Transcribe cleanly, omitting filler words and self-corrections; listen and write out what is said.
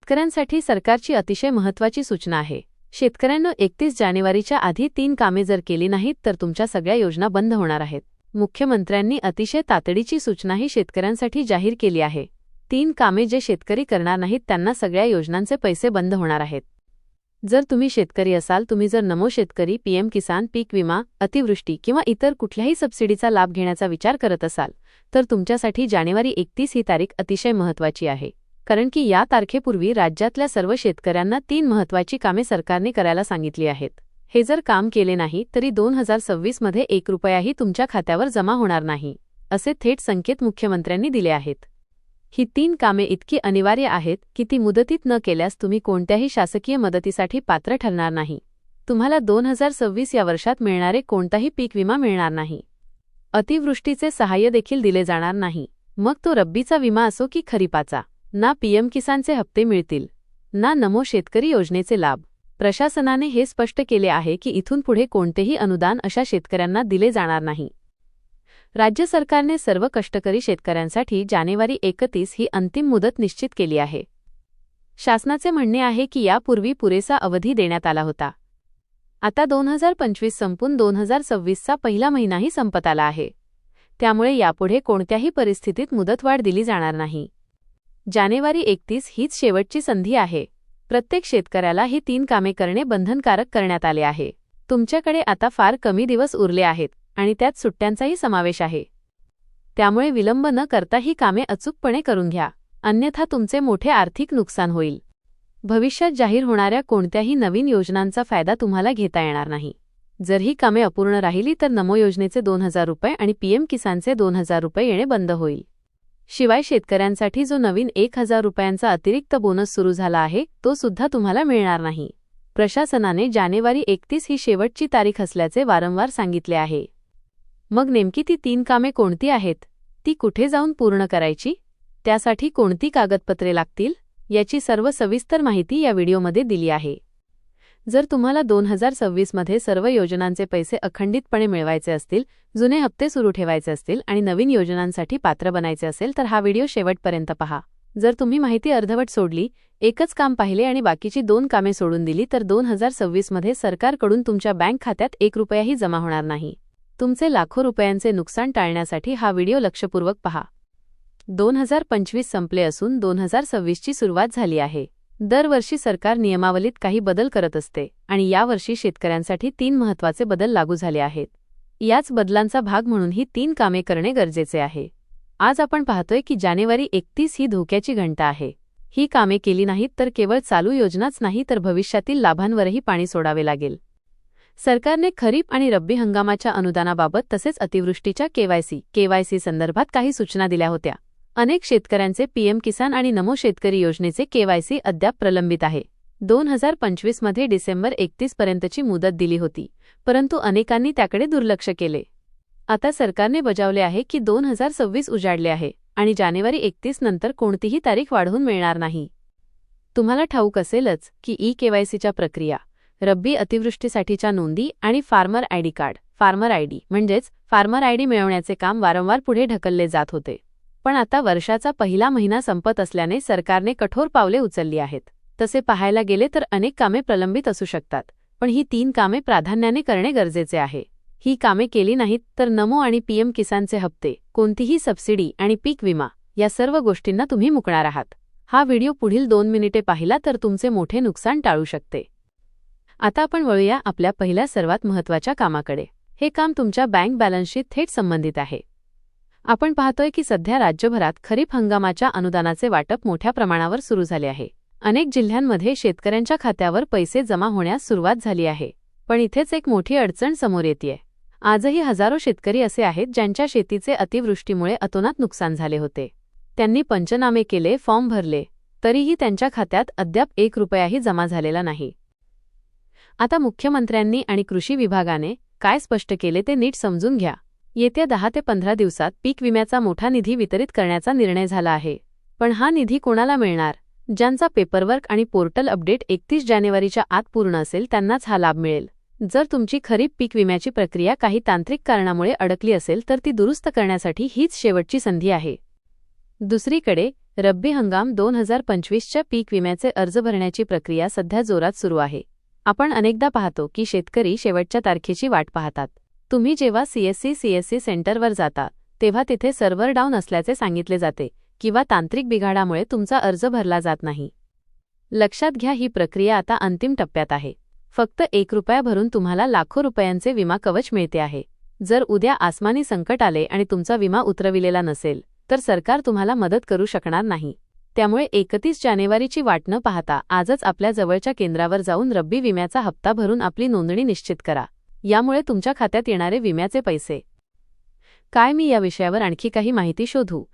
शेतकऱ्यांसाठी सरकारची अतिशय महत्त्वाची सूचना आहे। शेतकऱ्यांनो, 31 जानेवारीच्या आधी 3 कामे जर केली नाहीत तर तुमच्या सगळ्या योजना बंद होणार आहेत। मुख्यमंत्र्यांनी अतिशय तातडीची सूचनाही शेतकऱ्यांसाठी जाहीर केली आहे। 3 कामे जे शेतकरी करणार नाहीत त्यांना सगळ्या योजनांचे पैसे बंद होणार आहेत। जर तुम्ही शेतकरी असाल, तुम्ही जर नमो शेतकरी, पीएम किसान, पीक विमा, अतिवृष्टी किंवा इतर कुठल्याही सबसिडीचा लाभ घेण्याचा विचार करत असाल तर तुमच्यासाठी जानेवारी 31 ही तारीख अतिशय महत्त्वाची आहे। कारण की या तारखेपूर्वी राज्यातल्या सर्व शेतकऱ्यांना 3 महत्त्वाची कामे सरकारने करायला सांगितली आहेत। हे जर काम केले नाही तरी 2026 मध्ये 1 रुपयाही तुमच्या खात्यावर जमा होणार नाही, असे थेट संकेत मुख्यमंत्र्यांनी दिले आहेत। ही 3 कामे इतकी अनिवार्य आहेत की ती मुदतीत न केल्यास तुम्ही कोणत्याही शासकीय मदतीसाठी पात्र ठरणार नाही। तुम्हाला 2026 या वर्षात मिळणारे कोणताही पीक विमा मिळणार नाही। अतिवृष्टीचे सहाय्य देखील दिले जाणार नाही, मग तो रब्बीचा विमा असो की खरीपाचा। ना पीएम किसानचे हप्ते मिळतील, ना नमो शेतकरी योजनेचे लाभ। प्रशासनाने हे स्पष्ट केले आहे की इथून पुढे कोणतेही अनुदान अशा शेतकऱ्यांना दिले जाणार नाही। राज्य सरकारने सर्व कष्टकरी शेतकऱ्यांसाठी जानेवारी 31 ही अंतिम मुदत निश्चित केली आहे। शासनाचे म्हणणे आहे की यापूर्वी पुरेसा अवधी देण्यात आला होता। आता 2025 संपून 2026चा पहिला महिनाही संपत आला आहे, त्यामुळे यापुढे कोणत्याही परिस्थितीत मुदतवाढ दिली जाणार नाही। जानेवारी 31 हीच शेवटची संधी आहे। प्रत्येक शेतकऱ्याला ही 3 कामे करणे बंधनकारक करण्यात आले आहे। तुमच्याकडे आता फार कमी दिवस उरले आहेत आणि त्यात सुट्ट्यांचाही समावेश आहे, त्यामुळे विलंब न करता ही कामे अचूकपणे करून घ्या, अन्यथा तुमचे मोठे आर्थिक नुकसान होईल। भविष्यात जाहीर होणाऱ्या कोणत्याही नवीन योजनांचा फायदा तुम्हाला घेता येणार नाही। जर ही कामे अपूर्ण राहिली तर नमो योजनेचे 2000 रुपये आणि पीएम किसानचे 2000 रुपये येणे बंद होईल। शिवाय शेतकऱ्यांसाठी जो नवीन 1000 रुपयांचा अतिरिक्त बोनस सुरू झाला आहे तो सुद्धा तुम्हाला मिळणार नाही। प्रशासनाने जानेवारी 31 ही शेवटची तारीख असल्याचे वारंवार सांगितले आहे। मग नेमकी ती 3 कामे कोणती आहेत, ती कुठे जाऊन पूर्ण करायची, त्यासाठी कोणती कागदपत्रे लागतील, याची सर्व सविस्तर माहिती या व्हिडिओमध्ये दिली आहे। जर तुम्हाला 2026 मध्ये सर्व योजनांचे पैसे अखंडितपणे मिळवायचे असतील, जुने हप्ते सुरू ठेवायचे असतील आणि नवीन योजनांसाठी पात्र बनायचे असेल तर हा व्हिडिओ शेवटपर्यंत पहा। जर तुम्ही माहिती अर्धवट सोडली, एकच काम पाहिले आणि बाकीची 2 कामे सोडून दिली तर 2026 मध्ये सरकारकडून तुमच्या बँक खात्यात 1 रुपयाही जमा होणार नाही। तुमचे लाखो रुपयांचे नुकसान टाळण्यासाठी हा व्हिडिओ लक्षपूर्वक पहा। 2025 संपले असून 2026 ची सुरुवात झाली आहे। दरवर्षी सरकार नियमावलीत काही बदल करत असते आणि यावर्षी शेतकऱ्यांसाठी 3 महत्त्वाचे बदल लागू झाले आहेत। याच बदलांचा भाग म्हणून ही 3 कामे करणे गरजेचे आहे। आज आपण पाहतोय की जानेवारी 31 ही धोक्याची घंटा आहे। ही कामे केली नाहीत तर केवळ चालू योजनाच नाही तर भविष्यातील लाभांवरही पाणी सोडावे लागेल। सरकारने खरीप आणि रब्बी हंगामाच्या अनुदानाबाबत तसेच अतिवृष्टीच्या केवायसी संदर्भात काही सूचना दिल्या होत्या। अनेक शेतकऱ्यांचे पीएम किसान आणि नमो शेतकरी योजनेचे केवायसी अद्याप प्रलंबित आहे। 2025 मध्ये डिसेंबर 31 पर्यंतची मुदत दिली होती, परंतु अनेकांनी त्याकडे दुर्लक्ष केले। आता सरकारने बजावले आहे की 2026 उजाडले आहे आणि जानेवारी 31 नंतर कोणतीही तारीख वाढवून मिळणार नाही। तुम्हाला ठाऊक असेलच की केवायसीच्या प्रक्रिया, रब्बी अतिवृष्टीसाठीच्या नोंदी आणि farmer ID card, farmer ID म्हणजेच फार्मर आयडी मिळवण्याचे काम वारंवार पुढे ढकलले जात होते। पण आता वर्षाचा पहिला महिना संपत असल्याने सरकारने कठोर पावले उचलली आहेत। तसे पाहायला गेले तर अनेक कामे प्रलंबित असू शकतात, पण ही 3 कामे प्राधान्याने करणे गरजेचे आहे। ही कामे केली नाहीत तर नमो आणि पीएम किसानचे हप्ते, कोणतीही सबसिडी आणि पीक विमा या सर्व गोष्टींना तुम्ही मुकणार आहात। हा व्हिडिओ पुढील 2 मिनिटे पाहिला तर तुमचे मोठे नुकसान टाळू शकते। आता आपण वळूया आपल्या पहिल्या सर्वात महत्त्वाच्या कामाकडे। हे काम तुमच्या बँक बॅलन्सशी थेट संबंधित आहे। आपण पाहतोय की सध्या राज्यभरात खरीप हंगामाच्या अनुदानाचे वाटप मोठ्या प्रमाणावर सुरू झाले आहे। अनेक जिल्ह्यांमध्ये शेतकऱ्यांच्या खात्यावर पैसे जमा होण्यास सुरुवात झाली आहे, पण इथेच एक मोठी अडचण समोर येते। आजही हजारो शेतकरी असे आहेत ज्यांच्या शेतीचे अतिवृष्टीमुळे अतोनात नुकसान झाले होते। त्यांनी पंचनामे केले, फॉर्म भरले, तरीही त्यांच्या खात्यात अद्याप 1 रुपयाही जमा झालेला नाही। आता मुख्यमंत्र्यांनी आणि कृषी विभागाने काय स्पष्ट केले ते नीट समजून घ्या। येत्या 10 ते 15 दिवसात पीक विम्याचा मोठा निधी वितरित करण्याचा निर्णय झाला आहे। पण हा निधी कोणाला मिळणार? ज्यांचा पेपरवर्क आणि पोर्टल अपडेट 31 जानेवारीच्या आत पूर्ण असेल त्यांनाच हा लाभ मिळेल। जर तुमची खरीप पीक विम्याची प्रक्रिया काही तांत्रिक कारणामुळे अडकली असेल तर ती दुरुस्त करण्यासाठी हीच शेवटची संधी आहे। दुसरीकडे रब्बी हंगाम 2025च्या पीक विम्याचे अर्ज भरण्याची प्रक्रिया सध्या जोरात सुरू आहे. आपण अनेकदा पाहतो की शेतकरी शेवटच्या तारखेची वाट पाहतात. तुम्ही जेव्हा सीएससी सेंटरवर जाता तेव्हा तिथे सर्व्हर डाऊन असल्याचे सांगितले जाते किंवा तांत्रिक बिघाडामुळे तुमचा अर्ज भरला जात नाही. लक्षात घ्या, ही प्रक्रिया आता अंतिम टप्प्यात आहे. फक्त ₹1 भरून तुम्हाला लाखो रुपयांचे विमा कवच मिळते आहे. जर उद्या आसमानी संकट आले आणि तुमचा विमा उतरविलेला नसेल तर सरकार तुम्हाला मदत करू शकणार नाही. त्यामुळे 31 जानेवारीची वाट न पाहता आजच आपल्या जवळच्या केंद्रावर जाऊन रब्बी विम्याचा हप्ता भरून आपली नोंदणी निश्चित करा. यामुळे तुमच्या खात्यात येणारे विम्याचे पैसे काय, मी या विषयावर आणखी काही माहिती शोधू